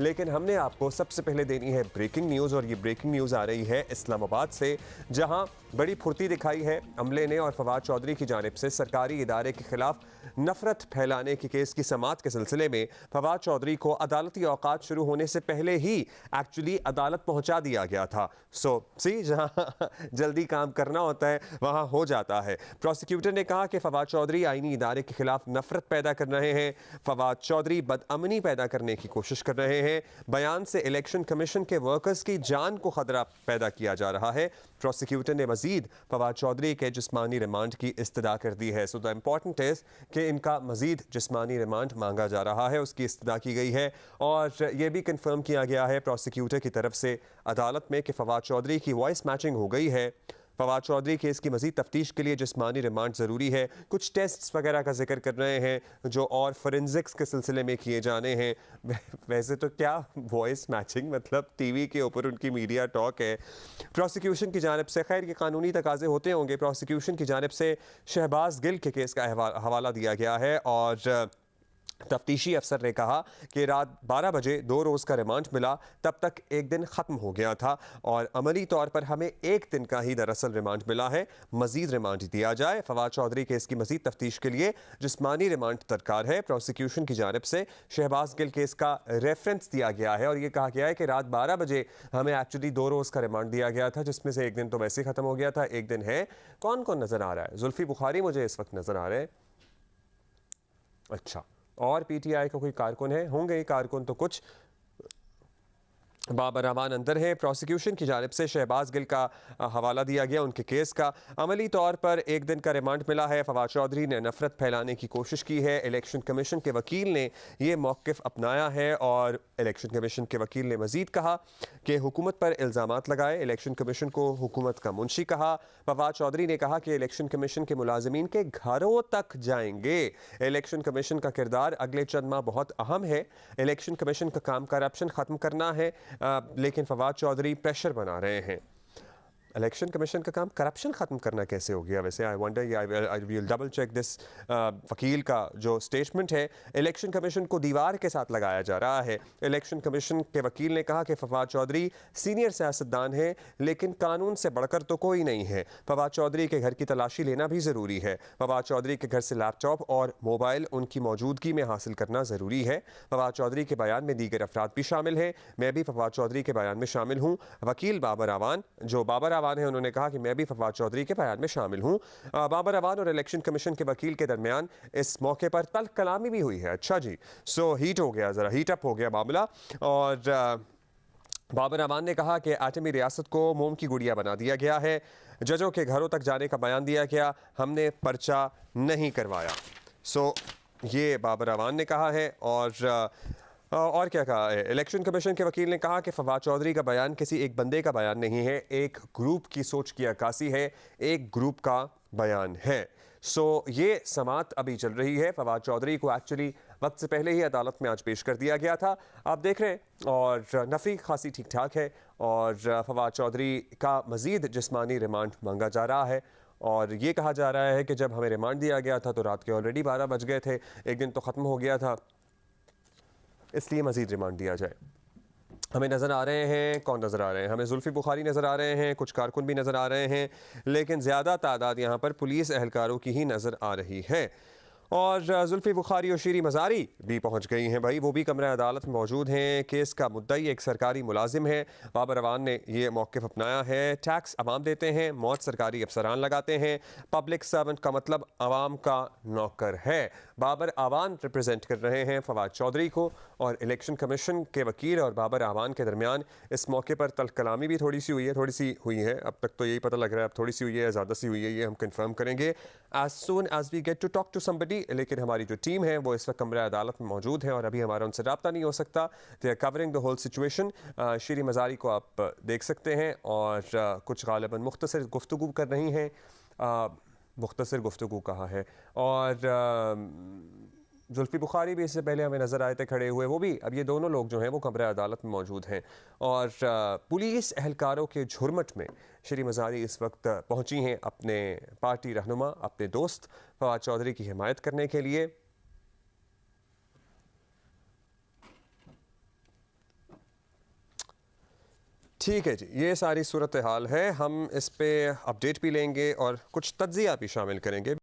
लेकिन हमने आपको सबसे पहले देनी है ब्रेकिंग न्यूज़, और ये ब्रेकिंग न्यूज़ आ रही है इस्लामाबाद से, जहां बड़ी फुर्ती दिखाई है अमले ने और फवाद चौधरी की जानिब से सरकारी इदारे के खिलाफ नफरत फैलाने के केस की समाअत के सिलसिले में फवाद चौधरी को अदालती औकात शुरू होने से पहले ही एक्चुअली अदालत पहुंचा दिया गया था। जहां जल्दी काम करना होता है वहां हो जाता है। प्रोसिक्यूटर ने कहा कि फवाद चौधरी आईनी इदारे के खिलाफ नफरत पैदा कर रहे हैं, फवाद चौधरी बदअमनी पैदा करने की कोशिश कर रहे हैं, बयान से इलेक्शन कमीशन के वर्कर्स की जान को खतरा पैदा किया जा रहा है। प्रोसिक्यूटर ने मजीद फवाद चौधरी के जिस्मानी रिमांड की इस्तदा कर दी है। सो द इम्पॉर्टेंट इज़ कि इनका मजीद जिस्मानी रिमांड मांगा जा रहा है, उसकी इस्तदा की गई है, और यह भी कंफर्म किया गया है प्रोसिक्यूटर की तरफ से अदालत में कि फवाद चौधरी की वॉइस मैचिंग हो गई है। फवाद चौधरी केस की मजीद तफ्तीश के लिए जिस्मानी रिमांड ज़रूरी है। कुछ टेस्ट्स वगैरह का जिक्र कर रहे हैं जो और फोरेंसिक्स के सिलसिले में किए जाने हैं। वैसे तो क्या वॉइस मैचिंग, मतलब टीवी के ऊपर उनकी मीडिया टॉक है। प्रोसिक्यूशन की जानिब से, खैर ये कानूनी तकाजे होते होंगे, प्रोसिक्यूशन की जानिब से शहबाज गिल के केस का हवाला दिया गया है, और तफ्तीशी अफसर ने कहा कि रात 12 बजे 2 रोज़ का रिमांड मिला, तब तक एक दिन ख़त्म हो गया था, और अमली तौर पर हमें एक दिन का ही दरअसल रिमांड मिला है, मज़ीद रिमांड दिया जाए। फवाद चौधरी केस की मज़ीद तफ्तीश के लिए जिस्मानी रिमांड दरकार है। प्रोसिक्यूशन की जानिब से शहबाज गिल केस का रेफरेंस दिया गया है, और ये कहा गया है कि रात 12 बजे हमें एक्चुअली 2 रोज़ का रिमांड दिया गया था, जिसमें से एक दिन तो वैसे ख़त्म हो गया था, एक दिन है। कौन कौन नज़र आ रहा है? जुल्फी बुखारी मुझे इस वक्त नज़र आ रहे हैं। अच्छा, और पीटीआई का कोई कारकुन है? होंगे कारकुन तो कुछ। बाबर अवान अंदर है। प्रोसिक्यूशन की जानिब से शहबाज गिल का हवाला दिया गया, उनके केस का। अमली तौर पर एक दिन का रिमांड मिला है। फवाद चौधरी ने नफरत फैलाने की कोशिश की है। इलेक्शन कमीशन के वकील ने यह मौक़िफ़ अपनाया है, और इलेक्शन कमीशन के वकील ने मज़ीद कहा कि हुकूमत पर इल्ज़ामात लगाए। इलेक्शन कमीशन को हुकूमत का मुंशी कहा। फवाद चौधरी ने कहा कि इलेक्शन कमीशन के मुलाजिमीन के घरों तक जाएंगे। इलेक्शन कमीशन का किरदार अगले चंद माह बहुत अहम है। इलेक्शन कमीशन का काम करप्शन ख़त्म करना है, लेकिन फवाद चौधरी प्रेशर बना रहे हैं। इलेक्शन कमीशन का काम करप्शन ख़त्म करना कैसे हो गया? वैसे I wonder, I will double check this. वकील का जो स्टेटमेंट है, इलेक्शन कमीशन को दीवार के साथ लगाया जा रहा है। इलेक्शन कमीशन के वकील ने कहा कि फवाद चौधरी सीनियर सियासतदान है, लेकिन कानून से बढ़कर तो कोई नहीं है। फवाद चौधरी के घर की तलाशी लेना भी ज़रूरी है। फवाद चौधरी के घर से लैपटॉप और मोबाइल उनकी मौजूदगी में हासिल करना ज़रूरी है। फवाद चौधरी के बयान में दीगर अफराद भी शामिल हैं। मैं भी फवाद चौधरी के बयान में शामिल हूँ। वकील बाबर अवान, जो बाबर अवान है, उन्होंने कहा कि मैं भी फवाद चौधरी के बयान में शामिल हूं। बाबर अवान और इलेक्शन कमीशन के वकील के दरमियान इस मौके पर तल्ख कलामी भी हुई है। अच्छा जी, सो हीट हो गया, ज़रा हीट अप हो गया मामला। और बाबर अवान ने कहा कि आटमी रियासत को मोम की गुड़िया बना दिया गया है। जजों के घरों तक जाने का बयान दिया गया, हमने पर्चा नहीं करवाया। सो ये बाबर अवान ने कहा है। और क्या कहा है? इलेक्शन कमीशन के वकील ने कहा कि फवाद चौधरी का बयान किसी एक बंदे का बयान नहीं है, एक ग्रुप की सोच की अक्कासी है, एक ग्रुप का बयान है। सो ये समाअत अभी चल रही है। फवाद चौधरी को एक्चुअली वक्त से पहले ही अदालत में आज पेश कर दिया गया था, आप देख रहे हैं, और नफ़ी खासी ठीक ठाक है, और फवाद चौधरी का मज़ीद जिस्मानी रिमांड मांगा जा रहा है। और ये कहा जा रहा है कि जब हमें रिमांड दिया गया था तो रात के ऑलरेडी 12 बज गए थे, एक दिन तो ख़त्म हो गया था, इसलिए मज़ीद रिमांड दिया जाए। हमें नज़र आ रहे हैं, कौन नज़र आ रहे हैं? हमें जुल्फी बुखारी नज़र आ रहे हैं, कुछ कारकुन भी नज़र आ रहे हैं, लेकिन ज़्यादा तादाद यहाँ पर पुलिस एहलकारों की ही नज़र आ रही है। और जुल्फी बुखारी और शीरी मज़ारी भी पहुँच गई हैं भाई, वो भी कमरा अदालत में मौजूद हैं। केस का मुद्दई एक सरकारी मुलाजिम है। बाबर अवान ने यह मौक़िफ़ अपनाया है। टैक्स अवाम देते हैं, मौत सरकारी अफसरान लगाते हैं, पब्लिक सर्वेंट का मतलब अवाम का नौकर है। बाबर अवान रिप्रेजेंट कर रहे हैं फवाद चौधरी को, और इलेक्शन कमीशन के वकील और बाबर अवान के दरमियान इस मौके पर तल्ख कलामी भी थोड़ी सी हुई है। अब तक तो यही पता लग रहा है, अब थोड़ी सी हुई है, ज़्यादा सी हुई है, ये हम कंफर्म करेंगे as soon as we get to talk to somebody. लेकिन हमारी जो टीम है वो इस वक्त कमरा अदालत में मौजूद है, और अभी हमारा उनसे रब्ता नहीं हो सकता। They are covering the whole situation. Shireen Mazari को आप देख सकते हैं, और कुछ गालिबन मुख्तसर गुफ्तगू कर रही हैं। मुख्तसर गुफ्तगू कहा है। और जुल्फी बुखारी भी इससे पहले हमें नज़र आए थे खड़े हुए, वो भी। अब ये दोनों लोग जो हैं वो कमरा अदालत में मौजूद हैं, और पुलिस एहलकारों के झुरमट में शीरी मज़ारी इस वक्त पहुंची हैं अपने पार्टी रहनुमा, अपने दोस्त फवाद चौधरी की हिमायत करने के लिए। ठीक है जी, ये सारी सूरत हाल है। हम इस पे अपडेट भी लेंगे और कुछ तज्ज़िया भी शामिल करेंगे।